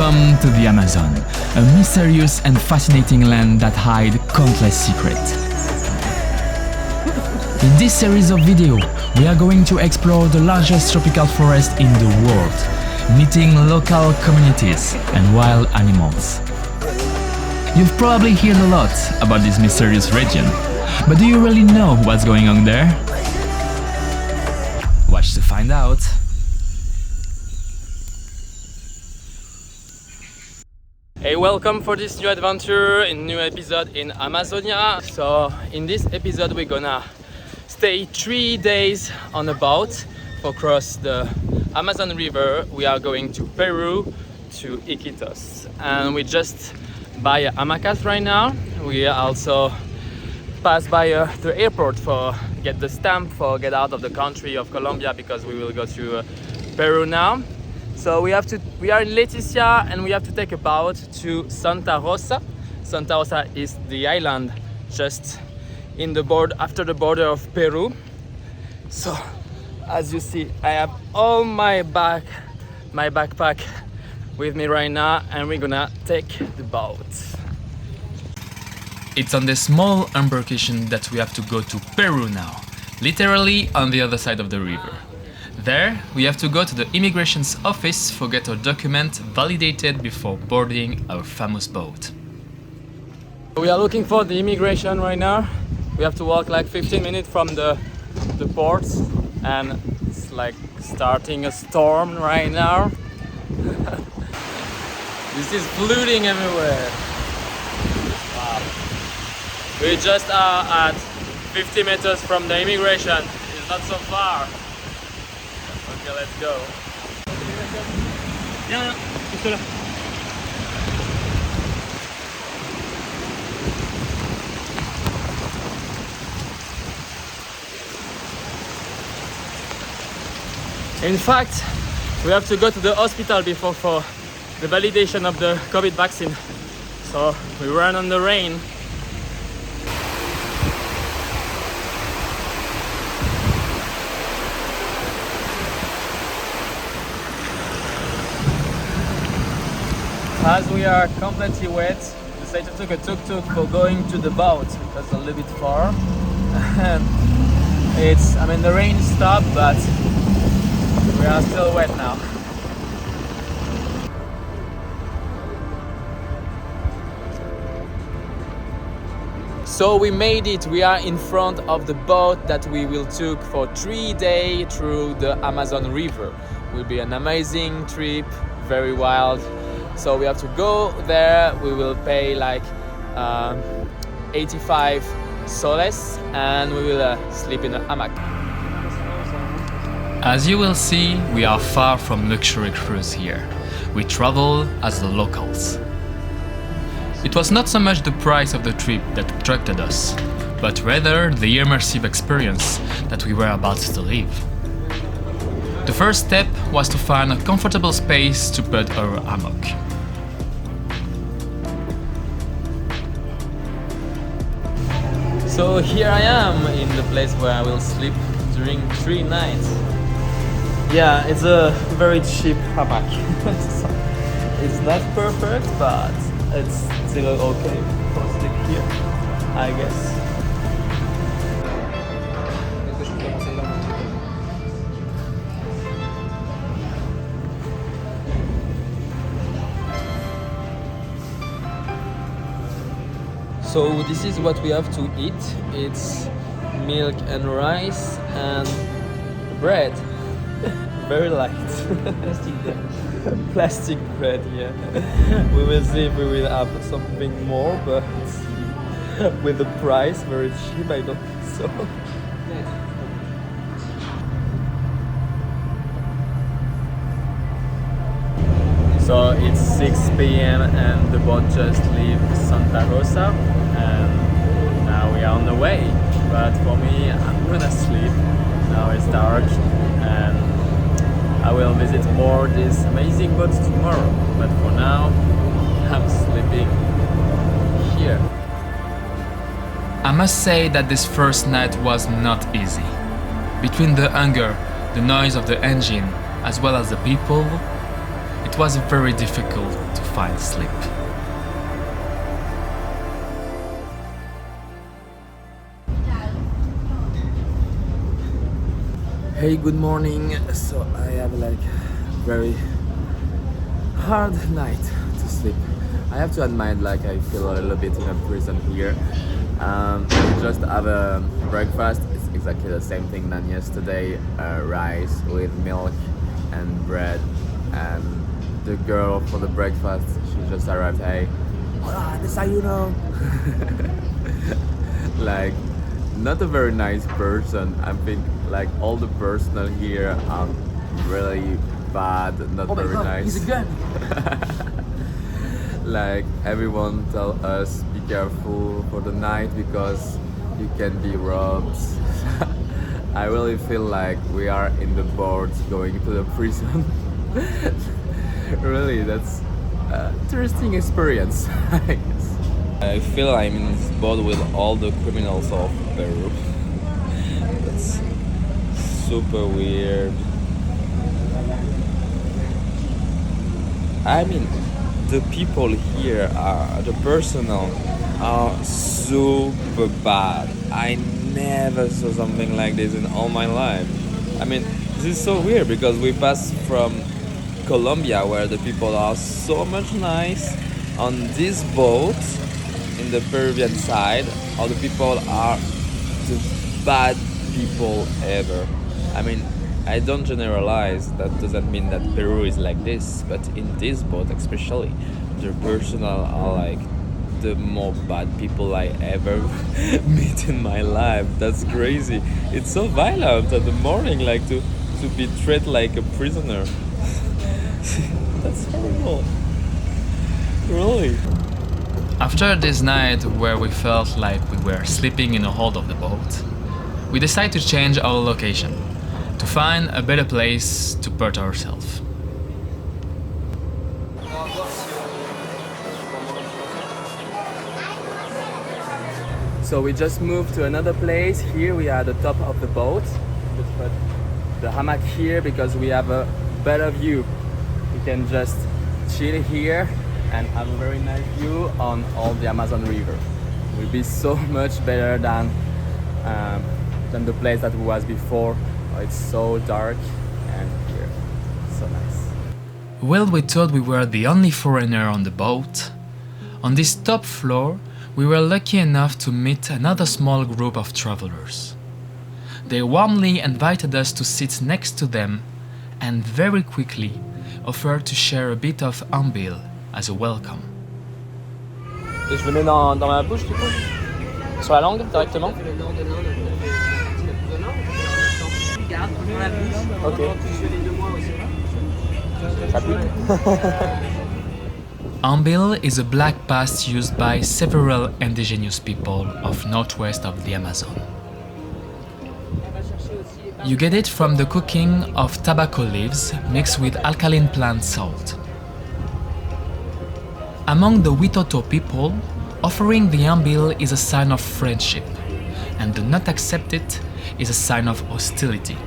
Welcome to the Amazon, a mysterious and fascinating land that hides countless secrets. In this series of videos, we are going to explore the largest tropical forest in the world, meeting local communities and wild animals. You've probably heard a lot about this mysterious region, but do you really know what's going on there? Watch to find out. Hey, welcome for this new adventure, a new episode in Amazonia. So in this episode we're gonna stay 3 days on a boat for cross the Amazon River. We are going to Peru, to Iquitos, and we just buy a hamacas right now. We also pass by the airport for get the stamp for get out of the country of Colombia, because we will go to Peru now. So we are in Leticia and we have to take a boat to Santa Rosa. Santa Rosa is the island just in the border, after the border of Peru. So as you see, I have all my backpack with me right now, and we're gonna take the boat. It's on this small embarkation that we have to go to Peru now, literally on the other side of the river. There, we have to go to the immigration's office for get our document validated before boarding our famous boat. We are looking for the immigration right now. We have to walk like 15 minutes from the port, and it's like starting a storm right now. This is flooding everywhere. Wow. We just are at 50 meters from the immigration. It's not so far. Okay, let's go. In fact, we have to go to the hospital before for the validation of the COVID vaccine. So we run on the rain. As we are completely wet, we decided to take a tuk-tuk for going to the boat because it's a little bit far. And the rain stopped, but we are still wet now. So we made it. We are in front of the boat that we will take for 3 days through the Amazon River. Will be an amazing trip, very wild. So we have to go there. We will pay like 85 soles, and we will sleep in a hammock. As you will see, we are far from luxury cruise here. We travel as the locals. It was not so much the price of the trip that attracted us, but rather the immersive experience that we were about to live. The first step was to find a comfortable space to put our hammock. So here I am in the place where I will sleep during 3 nights. Yeah, it's a very cheap hammock. It's not perfect, but it's still okay for sleep here, I guess. So this is what we have to eat. It's milk and rice and bread. Very light. Plastic bread, yeah. We will see if we will have something more, but with the price very cheap, I don't think so. So it's 6 p.m. and the boat just left Santa Rosa, and now we are on the way. But for me, I'm gonna sleep. Now it's dark, and I will visit more this amazing boat tomorrow. But for now, I'm sleeping here. I must say that this first night was not easy. Between the hunger, the noise of the engine, as well as the people, it was very difficult to find sleep. Hey, good morning. So I have like very hard night to sleep. I have to admit, like I feel a little bit in a prison here. We just have a breakfast. It's exactly the same thing than yesterday. Rice with milk and bread. And the girl for the breakfast, she just arrived. Hey, hola, desayuno. Like, not a very nice person. I think like all the personnel here are really bad, not very nice. He's a gun. Like everyone tell us be careful for the night because you can be robbed. I really feel like we are in the boat going to the prison. Really, that's an interesting experience, I guess. I feel I'm in this boat with all the criminals of Peru. That's super weird. I mean, the people here are, the personnel are super bad. I never saw something like this in all my life. I mean, this is so weird because we passed from Colombia where the people are so much nice. On this boat, in the Peruvian side, all the people are the bad people ever. I mean, I don't generalize, that doesn't mean that Peru is like this, but in this boat especially, the personnel are like the more bad people I ever meet in my life. That's crazy. It's so violent in the morning, like to be treated like a prisoner. That's horrible. Really. After this night where we felt like we were sleeping in the hold of the boat, we decided to change our location, to find a better place to put ourselves. So we just moved to another place. Here we are at the top of the boat. Just put the hammock here because we have a better view. We can just chill here and have a very nice view on all the Amazon River. It will be so much better than the place that was before. It's so dark and here, so nice. Well, we thought we were the only foreigner on the boat. On this top floor, we were lucky enough to meet another small group of travelers. They warmly invited us to sit next to them and very quickly offered to share a bit of ambil as a welcome. Et je le mets dans ma bouche du coup. Sur la langue directement. Ok. Ça pique. Ambil is a black paste used by several indigenous people of northwest of the Amazon. You get it from the cooking of tobacco leaves mixed with alkaline plant salt. Among the Witoto people, offering the ambil is a sign of friendship, and to not accept it is a sign of hostility.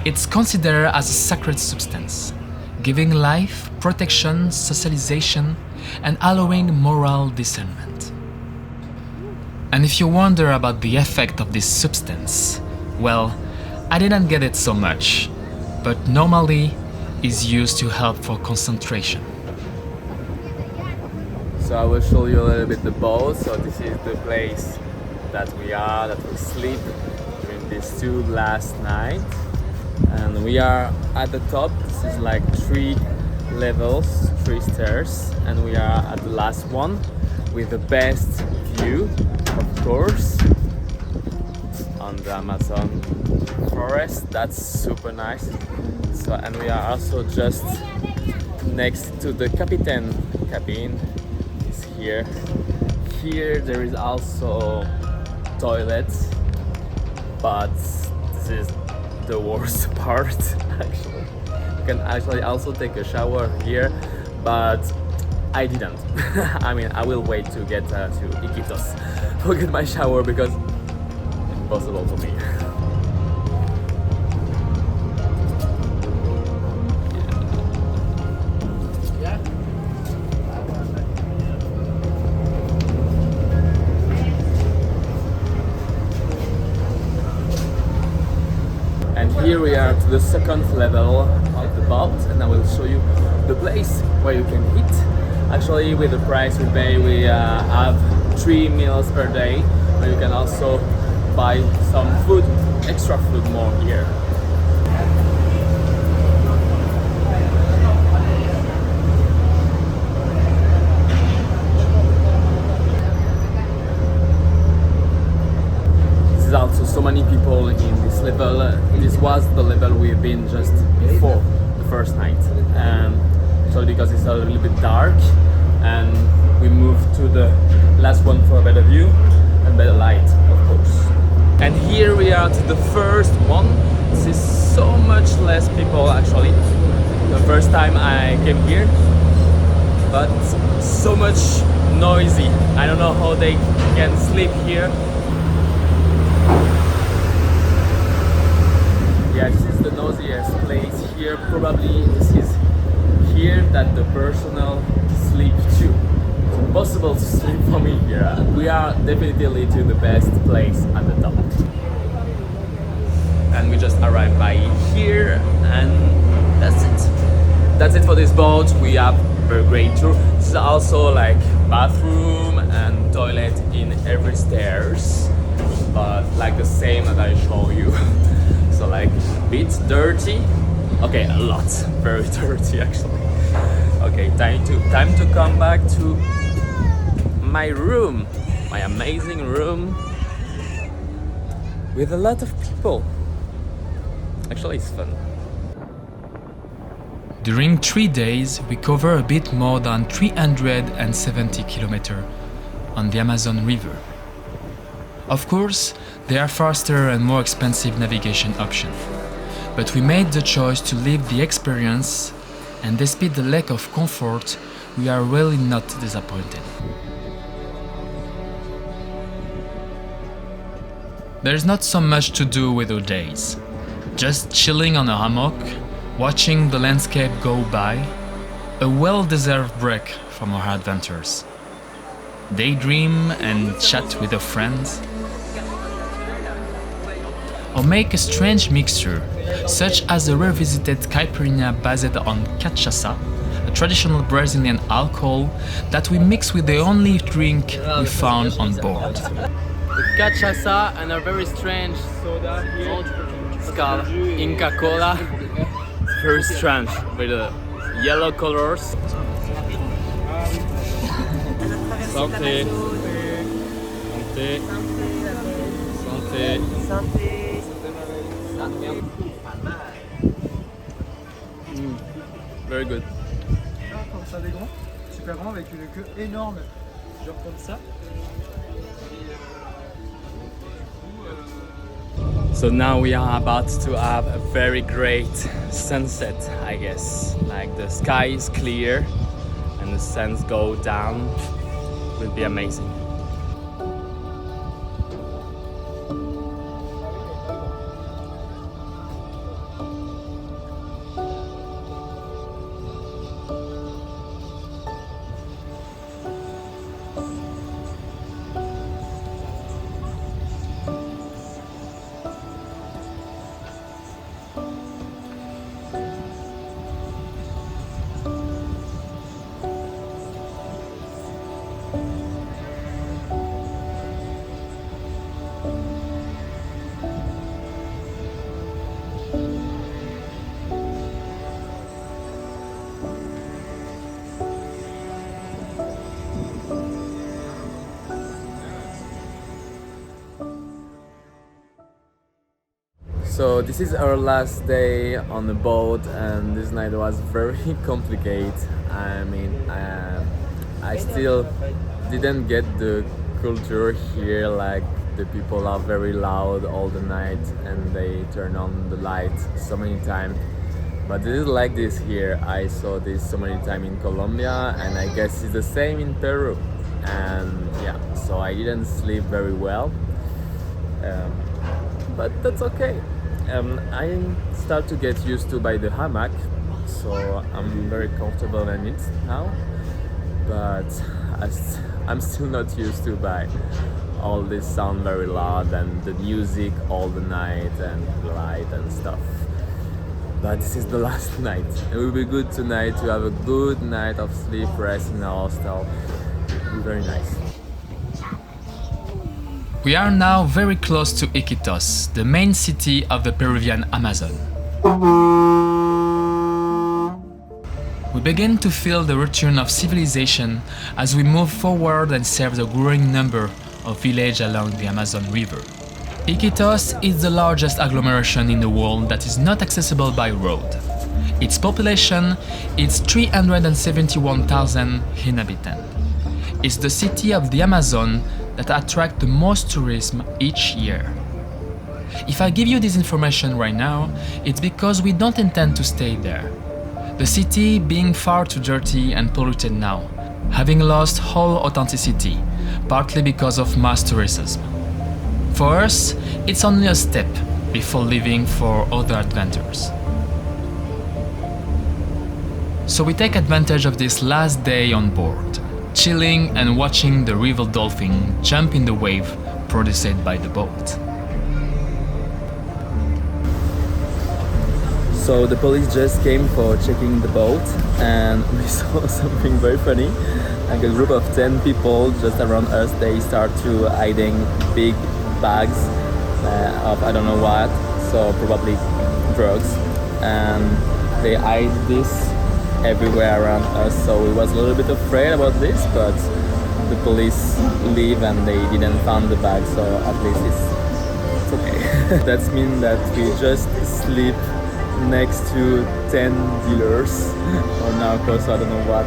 It's considered as a sacred substance, giving life, protection, socialization, and allowing moral discernment. And if you wonder about the effect of this substance, well, I didn't get it so much, but normally is used to help for concentration. So I will show you a little bit the boat. So this is the place that we sleep during these 2 last nights. And we are at the top. This is like 3 levels, 3 stairs, and we are at the last one with the best view, of course, on the Amazon forest. That's super nice. So, and we are also just next to the captain cabin. Is here. Here there is also toilets, but this is the worst part actually. You can actually also take a shower here, but I didn't. I mean, I will wait to get to Iquitos to get my shower because it's impossible for me. And here we are to the second level of the boat, and I will show you the place where you can eat. Actually, with the price we pay, we have 3 meals per day, but you can also buy some food, extra food more here. Also so many people in this level. This was the level we've been just before the first night, so because it's a little bit dark, and we moved to the last one for a better view and better light, of course. And here we are to the first one. This is so much less people actually. The first time I came here, but so much noisy. I don't know how they can sleep here. Yeah, this is the noisiest place here. Probably this is here that the personnel sleep too. It's impossible to sleep for me here. We are definitely to the best place at the top. And we just arrived by here, and that's it. That's it for this boat. We have a great tour. This is also like bathroom and toilet in every stairs, but like the same that I show you. So like a bit dirty, okay, a lot, very dirty actually. Okay, time to come back to my room, my amazing room with a lot of people. Actually, it's fun. During 3 days, we cover a bit more than 370 kilometers on the Amazon River. Of course, there are faster and more expensive navigation options, but we made the choice to live the experience, and despite the lack of comfort, we are really not disappointed. There's not so much to do with our days. Just chilling on a hammock, watching the landscape go by, a well-deserved break from our adventures. Daydream and chat with our friends, or make a strange mixture, such as a revisited caipirinha based on cachaça, a traditional Brazilian alcohol that we mix with the only drink we found on board. The cachaça and a very strange soda here. It's called Inca Cola. It's very strange with the yellow colors. Santé. Santé. Santé. Santé. Very good. Comme ça des grands, super grand avec une queue énorme, genre comme ça. So now we are about to have a very great sunset, I guess. Like the sky is clear and the suns go down. It will be amazing. So this is our last day on the boat, and this night was very complicated. I mean, I still didn't get the culture here, like the people are very loud all the night and they turn on the light so many times. But it is like this here. I saw this so many times in Colombia, and I guess it's the same in Peru. And yeah, so I didn't sleep very well, but that's okay. I start to get used to by the hammock, so I'm very comfortable in it now. But I'm still not used to by all this sound very loud and the music all the night and light and stuff. But this is the last night. It will be good tonight to have a good night of sleep, rest in our hostel. It will be very nice. We are now very close to Iquitos, the main city of the Peruvian Amazon. We begin to feel the return of civilization as we move forward and serve the growing number of villages along the Amazon River. Iquitos is the largest agglomeration in the world that is not accessible by road. Its population is 371,000 inhabitants. It's the city of the Amazon that attracts the most tourism each year. If I give you this information right now, it's because we don't intend to stay there. The city being far too dirty and polluted now, having lost all authenticity, partly because of mass tourism. For us, it's only a step before leaving for other adventures. So we take advantage of this last day on board, chilling and watching the river dolphin jump in the wave produced by the boat. So the police just came for checking the boat and we saw something very funny. Like a group of 10 people just around us, they start to hiding big bags of I don't know what, so probably drugs. And they hide this everywhere around us, so we was a little bit afraid about this, but the police leave and they didn't find the bag, so at least it's okay. That means that we just sleep next to 10 dealers or narcos, I don't know what.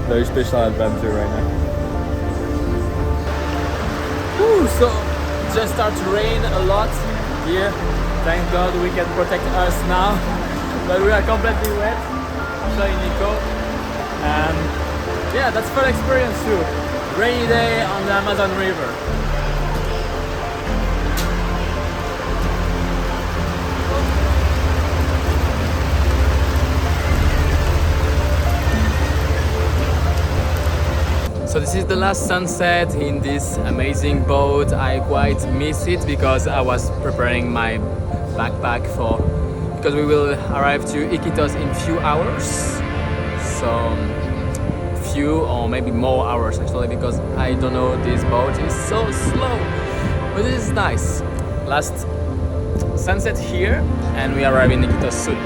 Very special adventure right now. Woo, so it just started to rain a lot here. Thank God we can protect us now, but we are completely wet. Showing Nico, and yeah, that's fun experience too. Rainy day on the Amazon River. So this is the last sunset in this amazing boat. I quite miss it because I was preparing my backpack because we will arrive to Iquitos in few hours. So few or maybe more hours actually, because I don't know, this boat is so slow. But this is nice. Last sunset here and we arrive in Iquitos soon.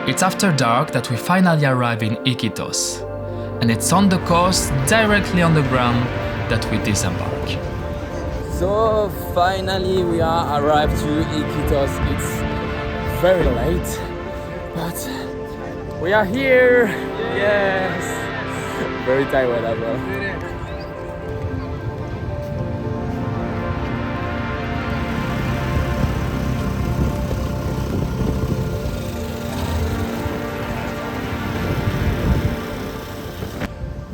It's after dark that we finally arrive in Iquitos, and it's on the coast, directly on the ground, that we disembark. So finally we are arrived to Iquitos. It's very late, but we are here. Yes, very tired as well.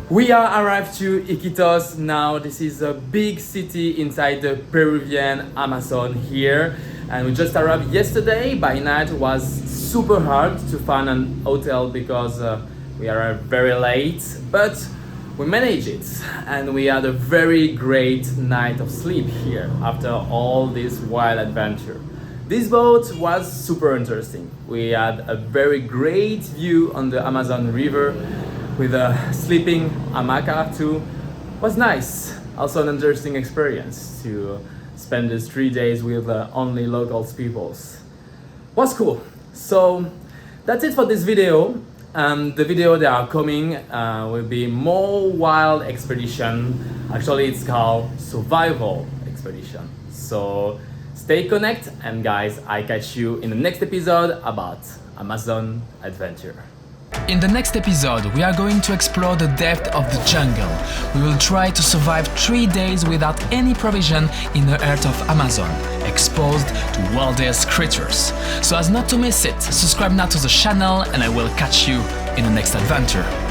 We are arrived to Iquitos now. This is a big city inside the Peruvian Amazon here. And we just arrived yesterday. By night it was super hard to find an hotel because we arrived very late. But we managed it. And we had a very great night of sleep here after all this wild adventure. This boat was super interesting. We had a very great view on the Amazon River, with a sleeping hamaca too. Was nice. Also an interesting experience to spend these 3 days with only locals peoples. Was cool. So that's it for this video. The video that are coming will be more wild expedition. Actually it's called survival expedition. So stay connected, and guys, I catch you in the next episode about Amazon adventure. In the next episode, we are going to explore the depth of the jungle. We will try to survive 3 days without any provision in the heart of Amazon, exposed to wildest creatures. So as not to miss it, subscribe now to the channel and I will catch you in the next adventure.